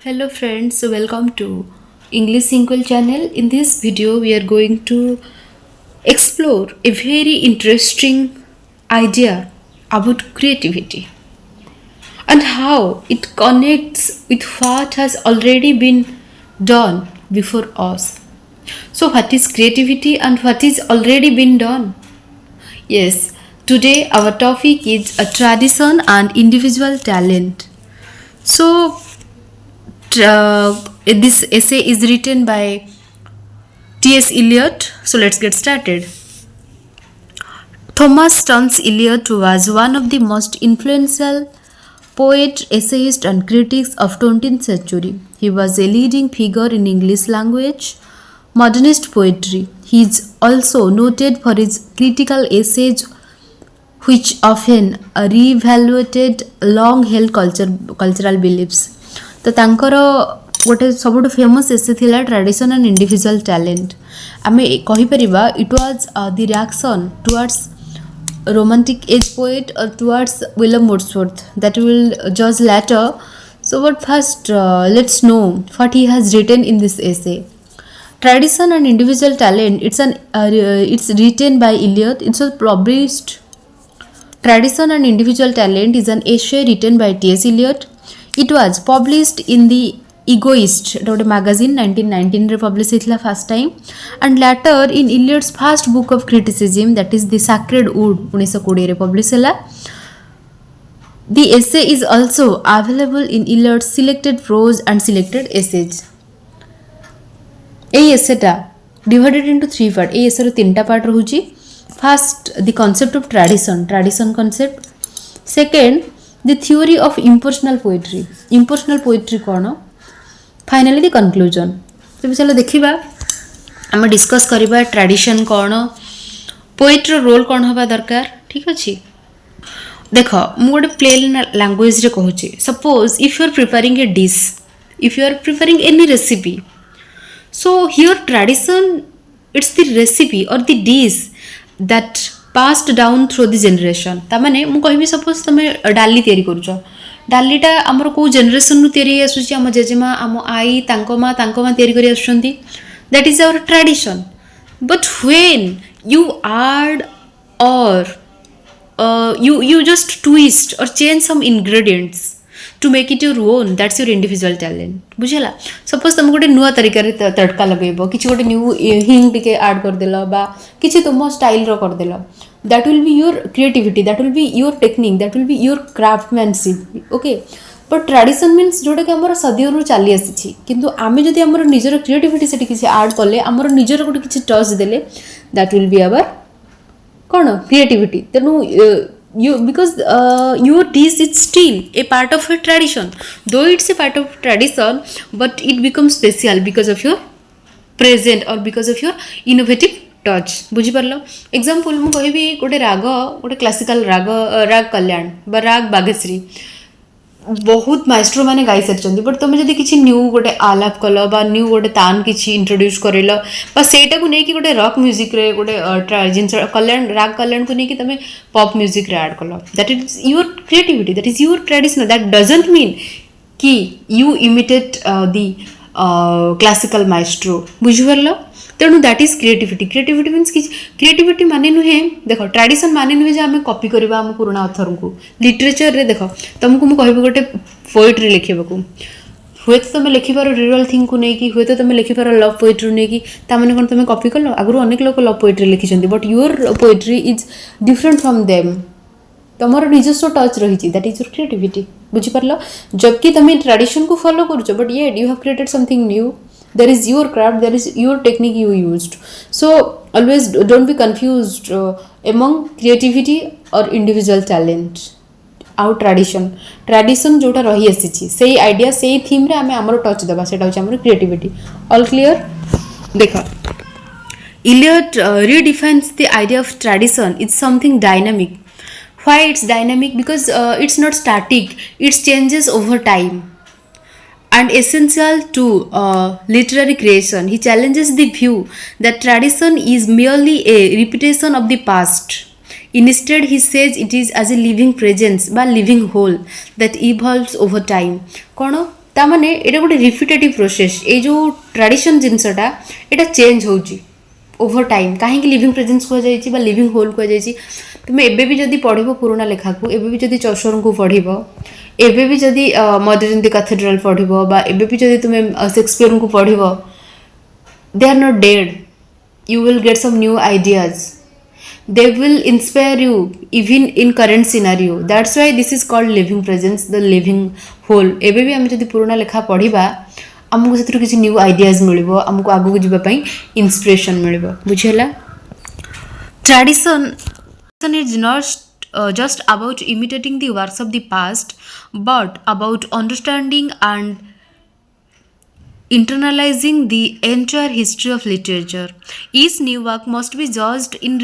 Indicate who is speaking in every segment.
Speaker 1: Hello friends, welcome to English Single channel. In this video we are going to explore a very interesting idea about creativity and how it connects with what has already been done before us. So what is creativity and what is already been done? Yes, today our topic is a tradition and individual talent. So this essay is written by T.S. Eliot. So let's get started. Thomas Stance Eliot was one of the most influential poet, essayist, and critics of 20th century. He was a leading figure in English language modernist poetry. He is also noted for his critical essays which often reevaluated long-held cultural beliefs. तो तांकर गोटे सब famous एसे थिला tradition and individual talent आम कहीपर it was the reaction towards romantic age poet और towards William Wordsworth that will जज later. So but first let's know what he has written in this essay. Tradition and individual talent, it's written by Eliot. It's published. Tradition and individual talent is an essay written by T.S. Eliot. It was published in the Egoist magazine 1919 रे publish ହେଇଥିଲା first time and later in Eliot's first book of criticism, that is the Sacred Wood 1920 रे publish ହେଲା. The essay is also available in Eliot's selected prose and selected essays. এই এসেটা divided into three part. এই এসের তিনটা part রহুଛି. First, the concept of tradition concept. Second, the theory of impersonal poetry कौन. Finally, the conclusion. तो चलो देखिबा हम discuss करिबा ट्रेडिशन कौन, पोएट रो रोल कौन होबा दरकार. ठीक अछि. देख मु गोटे प्लेन लैंग्वेज रे कहूची. Suppose if you are preparing a dish, if you are preparing any recipe, so here tradition, it's the recipe or the dish that passed down through the generation. ता माने मु कहबी सपोज तमे डाली तयारी करूछ, डालीटा आमर को जनरेशन नु तयारी आसुची, आम जेजेमा आम आई तांको मा तयारी करी आसुचंती. That is our tradition. But when you add or you just twist or change some ingredients to make it your own, that's your individual talent. बुझेला. सपोज तुम गोटे नुआ तरीका रे तड़का लगेबो, किछि गोटे न्यू हिंग टिके ऐड कर देलो बा किछि तुम स्टाइल रो कर देलो, that will be your creativity, that will be your technique, that will be your craftsmanship. okay, but tradition means जोटा कि हमर सदियों रो चली आसी, किंतु आमे जदि हमर निजर क्रिएटिविटी सेठी किछि ऐड करले, हमर निजर गोटे किछि टच देले, that will be our कोन क्रिएटिविटी. तेनु you because your dish is still a part of your tradition, though it's a part of tradition, but it becomes special because of your present or because of your innovative touch. बुझी पारलो. Example मु कहबी गोटे राग, गोटे classical राग कल्याण बा राग बागेश्री बहुत माइस्ट्रो माने गाई सारी, बट तुम जब किसी न्यू गोटे आलाप कल बा न्यू गोटे तान किसी इंट्रोड्यूस करल बा सेटा को नहीं कि गोटे रॉक म्यूजिक रे गोटे जिन कल्याण राग कल्याण को नहीं कि तुम पॉप म्यूजिक रे ऐड कल, that is your creativity, that is your tradition. That doesn't mean कि you imitate the classical maestro. बुझिपारल. तेणु दैट इज क्रिएटिविटी मीन्स कि क्रिएटिविटी माने नुहे. देख ट्रेडिशन माने नुहे जे आम कॉपी करबा आम पुराना ऑथर को. लिटरेचर रे देख तुमको मु कहबी गोटे पोएट्री लिखिबाकू, हुए तो तुम लिखिपार रियल थिंग को नहीं कि हुए तो तुम लिखिपार लव पोएट्री नहीं कि तामाने कोन तुम कॉपी कल. आगु अनेक लोक लव पोएट्री लिखिछंती, but your poetry is different from them. तुमर निजस्व टच रही, दैट इज योर क्रिएटिविटी. बुझिपारल. जबकि तुम ट्रेडिशन को फॉलो करूछ, but yet you have created something new. There is your craft, there is your technique you used. So always don't be confused among creativity or individual talent. Our tradition जोटा रही आसी से idea से theme रे आमे हमर touch देबा, सेटा होछ हमर क्रिएटिविटी. All clear. देखा Eliot redefines the idea of tradition. It's something dynamic. Why it's dynamic? Because it's not static, it changes over time and essential to literary creation. He challenges the view that tradition is merely a repetition of the past. Instead, he says it is as a living presence, by living whole that evolves over time. कौन तामाने एटा गोटे repetitive process ए जो tradition जिनसटा एटा change होउची over time कहीं living presence कह जाए living whole कह जाए तुम एबे भी जदि पढ़ो पुराना लेखा को एबे भी जदि चौसर को पढ़ एबे भी जदि मदर द कैथेड्रल पढ़ो एबे भी जदि तुम शेक्सपियर को पढ़ they are not dead you will get some new ideas, they will inspire you even in current scenario. That's why this is called living presence, the living whole. एबे भी आम जदि पुराना लेखा पढ़िबा आमको से किसी न्यू आइडियाज मिल आमको आगू को जीवाई इंस्पिरेशन मिल बुझेगा. Tradition is not just about imitating the works of the past but about understanding and internalizing the entire history of literature. Each new work must be judged in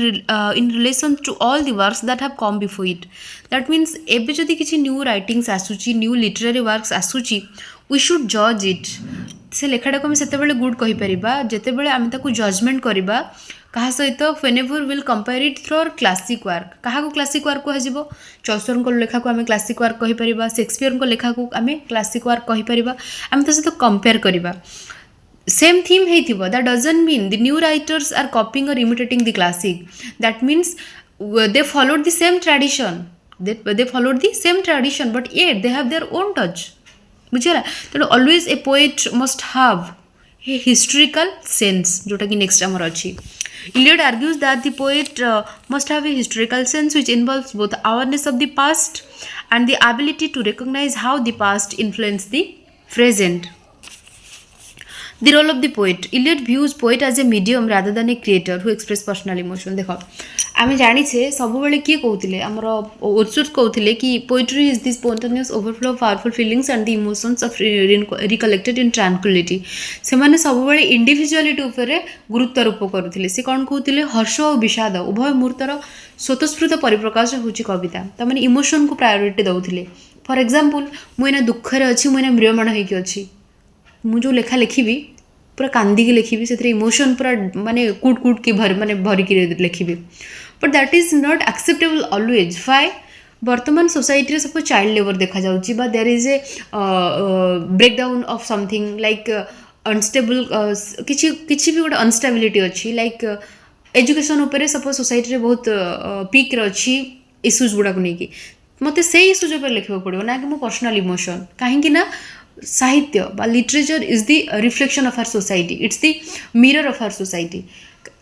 Speaker 1: relation to all the works that have come before it. That means एबे जदि किसी new writings आसुची new literary works आसुची we should जज it. से लेखाटा को आम से गुड कहीपर जिते आम ताकू जजमेंट करवा क्या सहित whenever will compare it through our classic work. क्या क्लासिक वर्क कह चौसर लेखा को आम क्लासिक वर्क कहीपर शेक्सपियर लेखा को आम क्लासिक वर्क कहीपर आम तो सहित कंपेयर करवा. सेम थीम होइथिबो that doesn't mean the new writers are copying or imitating the classic. That means they followed the same tradition they followed the same tradition but yet they have their own touch. बुझेगा. तेणु always a poet must have a historical sense जोटा कि next आमर अच्छी. Eliot argues that the poet must have a historical sense which involves both awareness of the past and the ability to recognize how the past influenced the present. The role of the poet. Eliot views poet as a medium rather than a creator who express personal emotion. देखो आम जाचे सब बेले किए कहते आमर Wordsworth कहते कि poetry is the spontaneous overflow of powerful feelings and the emotions of recollected in tranquillity. से माने सब बेले इंडिविजुअलिटी उपरे गुरुत्वारोप करुले. से कौन कहते हर्ष और विषाद उभय मुहूर्तर स्वतस्फूर्त परिप्रकाश होची कविता. तमाने इमोशन को प्रायोरिटी दौले. फॉर एग्जांपल मुझे दुखरे अच्छी मुझे म्रियमाण होगी अच्छी मु जो लेखा लिखी पूरा कांदी लिखी से इमोशन पूरा माने कूट कूट की माने भरिक लिखी but that is not acceptable always. फाइ वर्तमान सोसाइटी सब चाइल्ड लेबर देखा जाउची बा there is a breakdown of something like unstable किसी भी गोटे अनस्टेबिलिटी अच्छी लाइक एजुकेशन उपरे सपोज सोसाइटी रे बहुत पीक रे अच्छी इश्यूज गुड़ा को लेकिन मत से इश्यूज उपर लिखा पड़ो ना कि मो पर्सनल इमोशन कहीं ना साहित्य बा literature is the reflection of our society. It's the mirror of our society.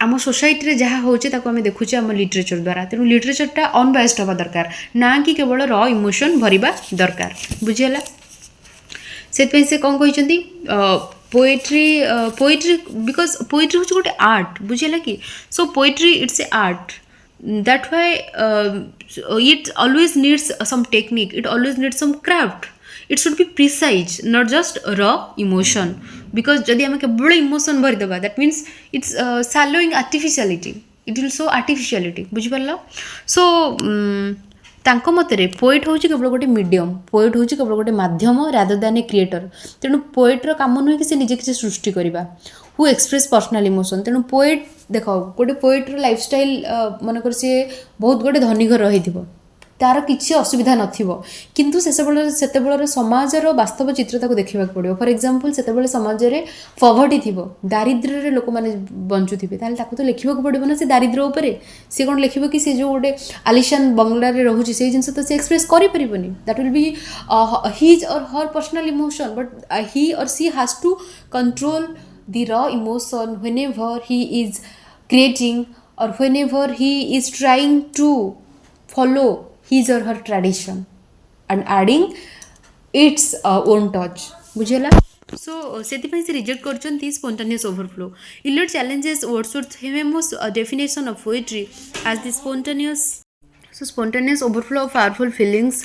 Speaker 1: आम सोसाइटी रे जहाँ होचे ताको आम देखुचे आम लिटरेचर द्वारा. तेणु लिटरेचरटा अनबायस्ड हवा दरकार ना कि केवल र इमोशन भरिबा दरकार. बुझीगला. से कौन कहते पोएट्री बिकज पोएट्री हूँ गोटे आर्ट. बुझीगला कि so poetry it's a art. That why it always needs some technique. It always needs some craft. It should be precise, not just raw emotion. Because जदि आम केवल इमोशन भरीदे that means it's shallowing artificiality. It will show artificiality. बुझिपारल. So तांको मतरे poet हूँ केवल गोटे मीडियम. पोएट हूँ केवल गोटे माध्यम रादर दैन ए क्रिएटर. तेणु पोएट्र काम नुहे कि निजे किसी सृष्टि करवा हु एक्सप्रेस पर्सनल इमोशन. तेणु पोएट देख गोटे पोएट्र लाइफस्टाइल मनकर सी बहुत गोटे धनी घर रही तार किसी असुविधा नथिबो किंतु सेतेबेलर समाजर वास्तव चित्रता को देखा पड़ो. फॉर एग्जांपल सेतेबेले समाज रे पॉवर्टी थिबो दारिद्र्य रे लोक माने बंचुथिबे ताले ताको तो लिखिबा को पड़िबो ना से दारिद्र्य उपरे. से कोन लिखिबो कि से जो गोटे आलिशान बंगला रे रहूची से जिंस तो से एक्सप्रेस करि परिबोनी. That will be his or her personal emotion but he or she has to control the raw emotion whenever he is creating or whenever he is trying to follow his or her tradition and adding its own touch. बुझेला. सो से reject कर spontaneous overflow. Eliot challenges Wordsworth's famous definition of poetry as the spontaneous overflow of powerful feelings.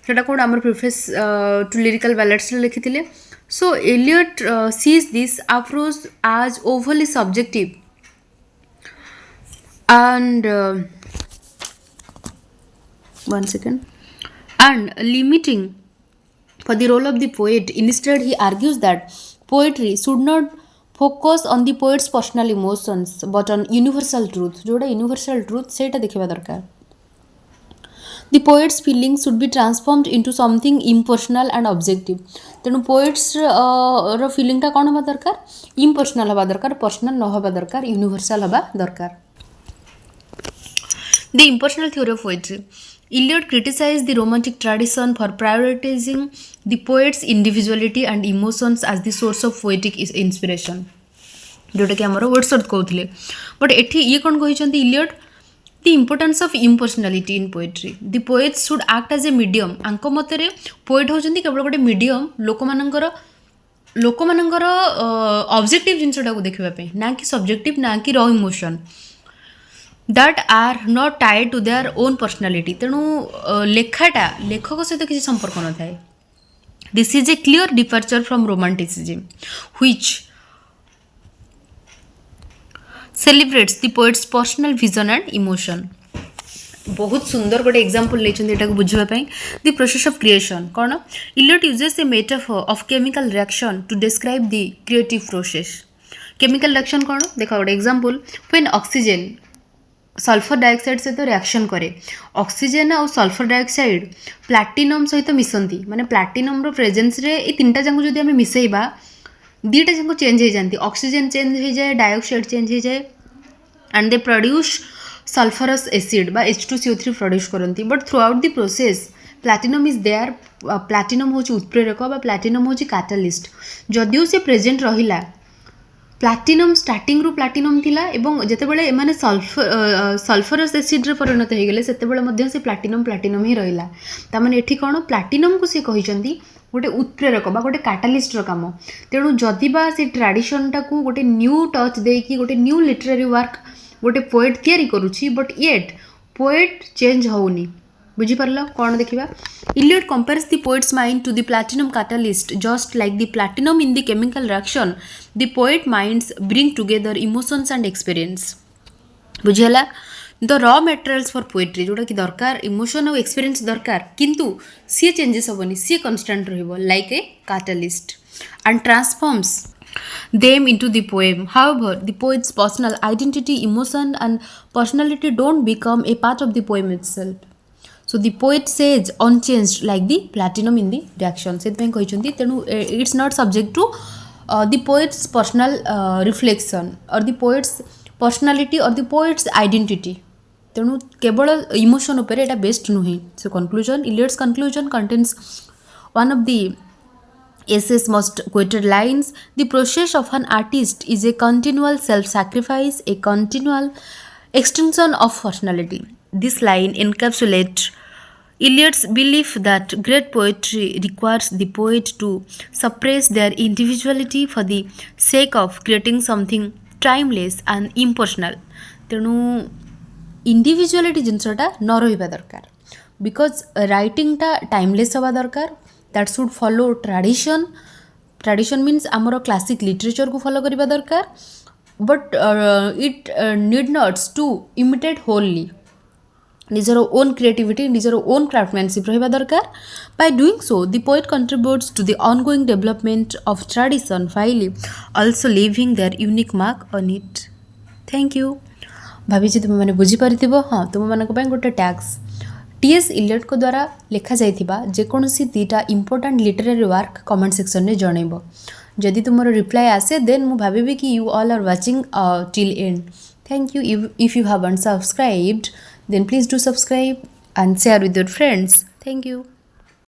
Speaker 1: सेटा कौन आमर preface to lyrical ballads लिखी. सो Eliot sees this approach as overly subjective and one second and limiting for the role of the poet. Instead he argues that poetry should not focus on the poet's personal emotions but on universal truth. जोड़ा universal truth सेटा देखा दरकार. The poet's feelings should be transformed into something impersonal and objective. ତେଣୁ poets ର ଫିଲିଂଟା କ'ଣ ହେବା ଦରକାର? ଇମ୍ପର୍ସନାଲ ହେବା ଦରକାର, ପର୍ସନାଲ ନ ହେବା ଦରକାର, ୟୁନିଭର୍ସାଲ ହେବା ଦରକାର. The impersonal theory of poetry. Eliot criticized the romantic tradition for prioritizing the poet's individuality and emotions as the source of poetic inspiration. जोटा कि आमर वर्डसवर्थ कहते बट एठी ये कौन कहते Eliot the importance of impersonality in poetry the poets should act as a medium आंक मतरे पोएट होचंती केवल गोटे मीडियम लोकमानंकर ऑब्जेक्टिव जिनसटा को देखिबा पे ना कि सब्जेक्टिव ना कि raw emotion that are not tied to their own personality तेणु लेखाटा लेखक सहित किसी संपर्क न थाए this is a clear departure from romanticism which celebrates the poet's personal vision and emotion. बहुत सुंदर गोटे एग्जांपल लेछन बुझा द प्रोसेस ऑफ क्रिएशन कौन Eliot uses a metaphor of chemical reaction to describe the creative process chemical reaction कौन देखा गोटे example when oxygen sulphur dioxide सहित रिएक्शन करे ऑक्सीजन और सल्फर डाइऑक्साइड प्लैटिनम सहित मिसंती माने प्लैटिनम रो प्रेजेंस रे ए तीनटा जांको जदि हमें मिसेइबा दीटा जाक चेंज हो जाती ऑक्सीजन चेंज हो जाए डाइऑक्साइड चेंज हो जाए and they produce sulphurous acid बा H2CO3 प्रोड्यूस करती but throughout the process platinum is there platinum हूँ उत्प्रेरक प्लैटिनम हूँ कैटालिस्ट जदिव से प्रेजेंट रहिला प्लैटिनम स्टार्टिंग रू प्लैटिनम थिला एवं जेतेबेले एमाने सल्फरस एसिड रे परिणत हो गले सेतेबेले मध्य से प्लैटिनम ही रहिला तामाने एठी कोन प्लैटिनम को से कहिसंती गोटे उत्प्रेरक बा गोटे कैटालिस्ट रो काम तेणु जदि बा से ट्रेडिशनटा को गोटे न्यू टच देकी गोटे न्यू लिटरेरी वर्क गोटे पोएट तैयारी करूची बट येट पोएट चेंज होउनी बुझी परला कोन देखिबा Eliot compares the poet's mind to the platinum catalyst just like the platinum in the chemical reaction the poet minds bring together emotions and experience बुझिला the raw materials for poetry जोटा कि दरकार emotion और experience दरकार किंतु सी changes हेनी सी कन्स्टांट रहिबो like a catalyst and transforms them into the poem however the poet's personal identity emotion and personality don't become a part of the poem itself so the poet सेज unchanged like the platinum in the reaction से तेणु it's not subject to the poet's personal reflection और the poet's personality और the poet's identity तेणु केवल emotion उपर एटा based नुहे so conclusion Eliot's conclusion contains one of the essay's most quoted lines the process of an artist is a continual self sacrifice a continual extension of personality this line encapsulate Eliot's belief that great poetry requires the poet to suppress their individuality for the sake of creating something timeless and impersonal. तेणु individuality जिनसटा न रहा दरकार because राइटिंगटा timeless हवा दरकार that should follow tradition means आमर classic literature को फॉलो करबा दरकार but it need nots to imitate wholly निजर ओन क्रिएटिविटी निजर ओन क्राफ्टमैनशिप रहा दरकार by doing so the poet contributes to the ongoing development of tradition फाइली also living their unique mark on it thank you भावी तुम मैंने बुझीपार हाँ तुम मान गोटे टैक्स टीएस इलियट को द्वारा लिखा जाइथिबा जेकोसी दीटा important literary work comment section में जनइब जदि तुम रिप्लाई आसे देन मु भाबी कि you all are watching till end thank you if you haven't subscribed then please do subscribe and share with your friends. Thank you.